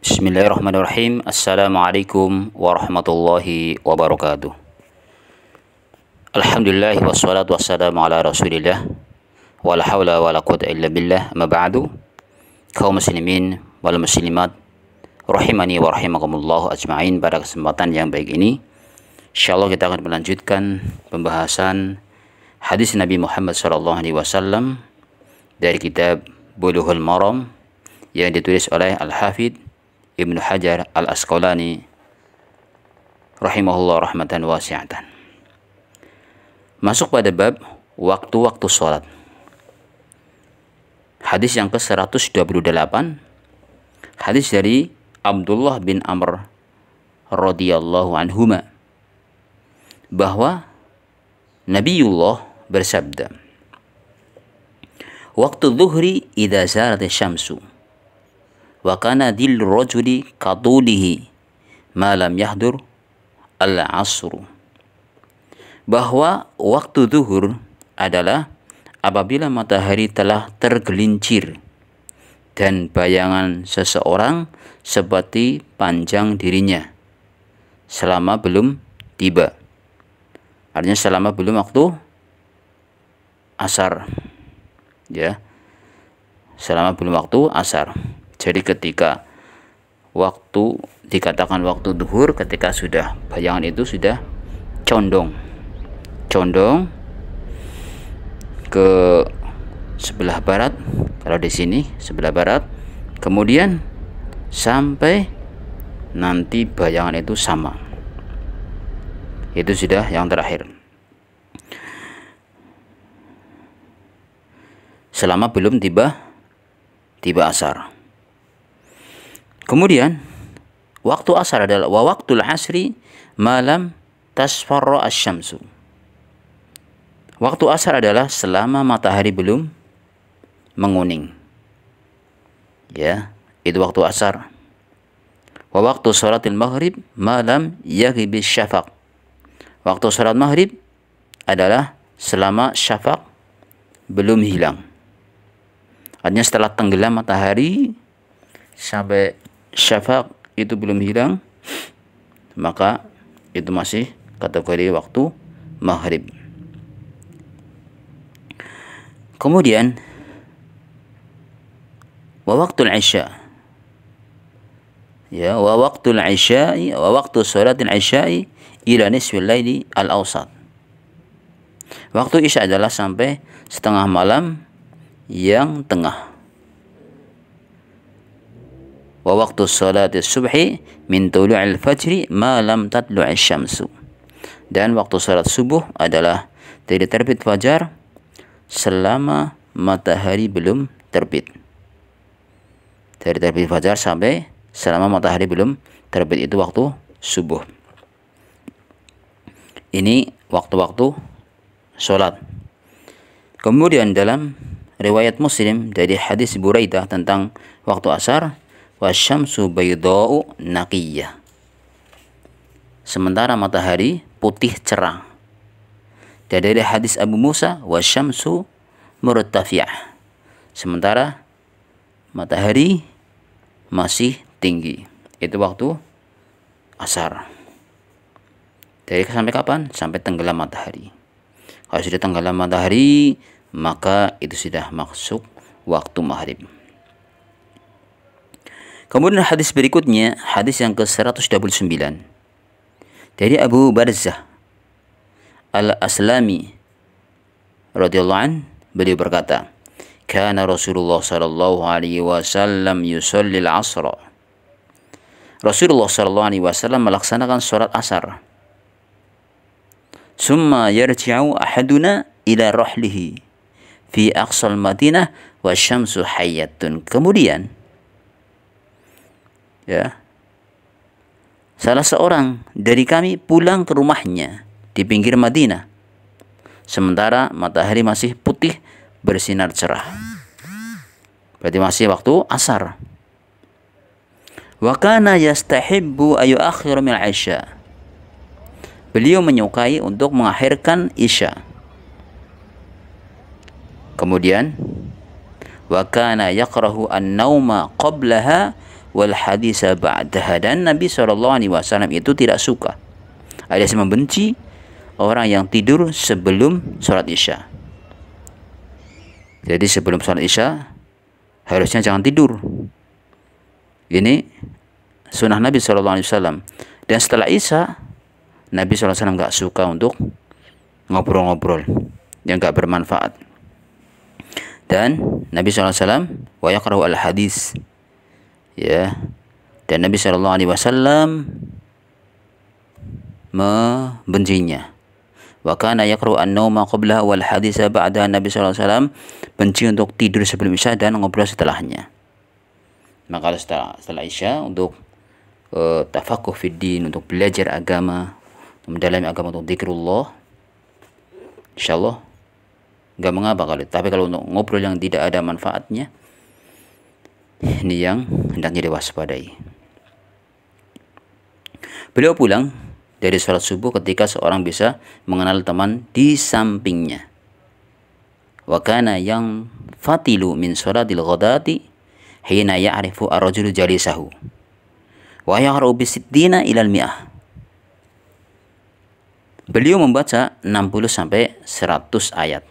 Bismillahirrahmanirrahim. Assalamualaikum warahmatullahi wabarakatuh. Alhamdulillah wassalatu wassalamu ala rasulillah. Wala hawla wala quwwata illa billah. Amma ba'du. Kaum muslimin wal muslimat rahimani wa rahimakumullah ajma'in. Pada kesempatan yang baik ini, insyaallah kita akan melanjutkan pembahasan hadis Nabi Muhammad SAW dari kitab Bulughul Maram yang ditulis oleh Al-Hafidz Ibnu Hajar Al-Asqalani rahimahullah rahmatan wasi'atan. Masuk pada bab waktu-waktu sholat. Hadis yang ke-128, hadis dari Abdullah bin Amr radhiyallahu anhuma, bahwa Nabiullah bersabda, waktu zuhri idza zalat syamsu wa kana dil rajuli kadulihi ma lam yahdur al-asr, bahwa waktu zuhur adalah apabila matahari telah tergelincir dan bayangan seseorang seperti panjang dirinya selama belum tiba. Artinya selama belum waktu asar, ya, selama belum waktu asar. Jadi ketika waktu dikatakan waktu duhur, ketika sudah bayangan itu sudah condong ke sebelah barat, kalau di sini sebelah barat, kemudian sampai nanti bayangan itu sama, itu sudah yang terakhir, selama belum tiba asar. Kemudian waktu asar adalah wa waqtul asri malam tasfarra asy-syamsu. Waktu asar adalah selama matahari belum menguning. Ya, itu waktu asar. Wa waqtu sholatil maghrib malam yaghibis syafaq. Waktu salat maghrib adalah selama syafaq belum hilang. Artinya setelah tenggelam matahari sampai syafaq itu belum hilang, maka itu masih kategori waktu maghrib. Kemudian wa waktul isya, ya, wa waktul isya'i wa waktu sholatil isya'i ila nisfil laili al-awsat. Waktu isya adalah sampai setengah malam yang tengah. Wa waktu sholatil subhi min tulu'il fajri ma lam tatlu'is syamsu. Dan waktu salat subuh adalah dari terbit fajar selama matahari belum terbit. Dari terbit fajar sampai selama matahari belum terbit, itu waktu subuh. Ini waktu-waktu sholat. Kemudian dalam riwayat Muslim dari hadis Buraidah tentang waktu asar, wasyamsu baydha'u naqiyah, sementara matahari putih cerah. Dan dari hadis Abu Musa, wasyamsu murtafi'ah, sementara matahari masih tinggi. Itu waktu asar. Dari sampai kapan? Sampai tenggelam matahari. Kalau sudah tenggelam matahari, maka itu sudah masuk waktu maghrib. Kemudian hadis berikutnya, hadis yang ke-129 dari Abu Barzah Al-Aslami radhiyallahu an, beliau berkata, kana Rasulullah sallallahu alaihi wasallam yusalli al-'asr. Rasulullah sallallahu alaihi wasallam melaksanakan salat asar. Summa yarji'u ahaduna ila rahlihi fi aqsal Madinah wasyamsu hayyatun. Kemudian, ya, salah seorang dari kami pulang ke rumahnya di pinggir Madinah, sementara matahari masih putih bersinar cerah. Berarti masih waktu asar. Wa kana yastahibbu ayu akhir min isya. Beliau menyukai untuk mengakhirkan isya. Kemudian wa kana yakrahu an-nauma qablaha wal haditsa ba'daha. Dan Nabi SAW itu tidak suka, alias membenci orang yang tidur sebelum sholat Isya. Jadi sebelum sholat Isya harusnya jangan tidur. Ini sunnah Nabi SAW. Dan setelah Isya, Nabi SAW nggak suka untuk ngobrol-ngobrol yang nggak bermanfaat. Dan Nabi SAW wa yakrahu al-hadis, ya. Dan Nabi SAW membencinya. Wa kana yakrahu an-nauma qabla wal haditsa ba'da. Nabi SAW benci untuk tidur sebelum Isya dan ngobrol setelahnya. Maka setelah Isya untuk tafakuh fid din, untuk belajar agama, mendalami agama, untuk zikrullah, insyaallah nggak mengapa kali. Tapi kalau untuk ngobrol yang tidak ada manfaatnya, ini yang hendaknya diwaspadai. Beliau pulang dari sholat subuh ketika seorang bisa mengenal teman di sampingnya. Wa kana yang fatilu min sholatil ghadati hina ya'rifu ar-rajulu jalisahu wa yaqra'u bisiddina ilal mi'ah. Beliau membaca 60 sampai 100 ayat.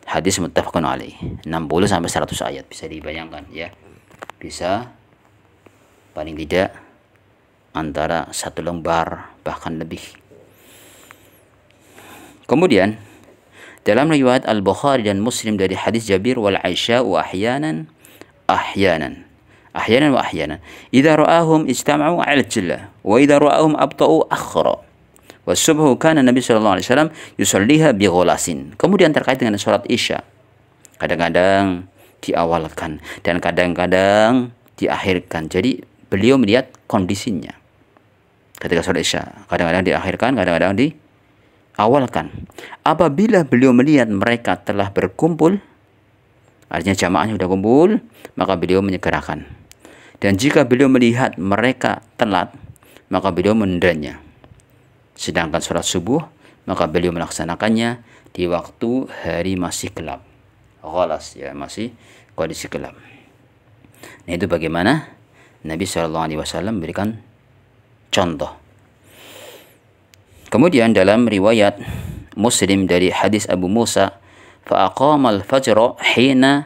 Hadis muttafaqun alaih. 60 sampai 100 ayat, bisa dibayangkan ya. Bisa paling tidak antara 1 lembar bahkan lebih. Kemudian dalam riwayat Al-Bukhari dan Muslim dari hadis Jabir, wal Aisyah wa ahyanan wa ahyanan idza ra'ahum ijtama'u 'ala al-jillah wa idza ra'ahum abta'u akhra. Wasubhu kana Nabi sallallahu alaihi wasallam yusalliha bi ghulasin. Kemudian terkait dengan salat Isya, kadang-kadang diawalkan dan kadang-kadang diakhirkan. Jadi beliau melihat kondisinya. Ketika salat Isya, kadang-kadang diakhirkan, kadang-kadang diawalkan. Apabila beliau melihat mereka telah berkumpul, artinya jamaahnya sudah kumpul, maka beliau menyegerakan. Dan jika beliau melihat mereka telat, maka beliau menundanya. Sedangkan sholat subuh, maka beliau melaksanakannya di waktu hari masih gelap, ghalas, ya, masih kondisi gelap. Nah, itu bagaimana Nabi SAW memberikan contoh. Kemudian dalam riwayat Muslim dari hadis Abu Musa, fa'aqama al-fajra hina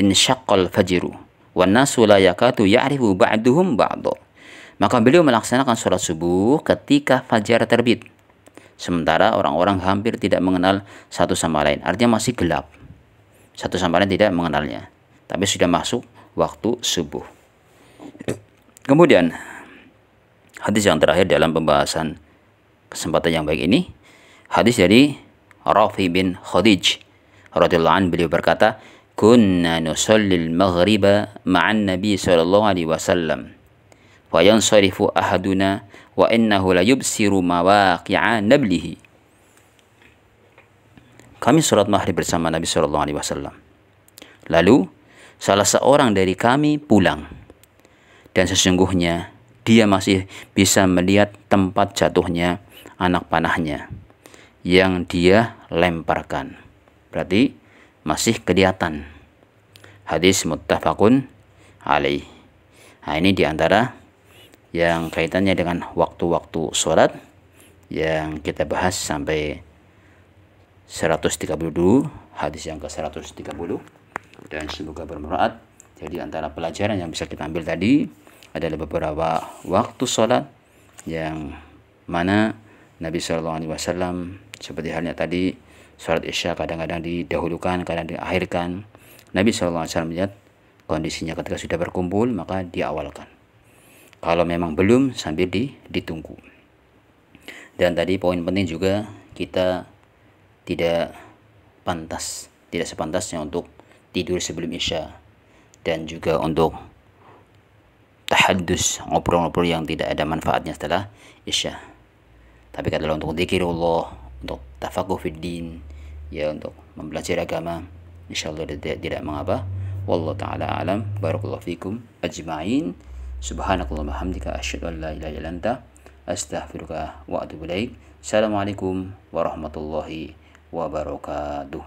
insyaqqa al-fajru wan nasu la yakatu ya'rifu ba'duhum ba'dha. Maka beliau melaksanakan sholat subuh ketika fajar terbit, sementara orang-orang hampir tidak mengenal satu sama lain. Artinya masih gelap, satu sama lain tidak mengenalnya, tapi sudah masuk waktu subuh. Kemudian hadis yang terakhir dalam pembahasan kesempatan yang baik ini, hadis dari Rafi bin Khadij radhiyallahu anhu. Beliau berkata, kunna nusallil maghriba ma'an nabi sallallahu alaihi wasallam wa yansarifu ahaduna wa innahu la yubsiru mawaqi'a nablihi. Kami sholat maghrib bersama Nabi sallallahu alaihi wasallam. Lalu salah seorang dari kami pulang, dan sesungguhnya dia masih bisa melihat tempat jatuhnya anak panahnya yang dia lemparkan. Berarti masih kelihatan. Hadis muttafaqun alaih. Nah, ini diantara yang kaitannya dengan waktu-waktu sholat yang kita bahas sampai 130 dulu, hadis yang ke 130, dan semoga bermanfaat. Jadi antara pelajaran yang bisa kita ambil tadi adalah beberapa waktu sholat yang mana Nabi SAW seperti halnya tadi sholat Isya kadang-kadang didahulukan, kadang diakhirkan. Nabi SAW melihat kondisinya ketika sudah berkumpul maka diawalkan. Kalau memang belum, sambil ditunggu. Dan tadi poin penting juga, kita tidak sepantasnya untuk tidur sebelum Isya, dan juga untuk tahaddus, ngobrol-ngobrol yang tidak ada manfaatnya setelah Isya. Tapi kalau untuk zikirullah, untuk tafakuh fid din, ya, untuk mempelajari agama, insyaallah tidak mengapa. Wallahu taala alam. Barakallahu fikum ajma'in. Subhanakallahumma hamdika asyhadu an la ilaha illa anta astaghfiruka wa atubu ilaik. Assalamualaikum warahmatullahi wabarakatuh.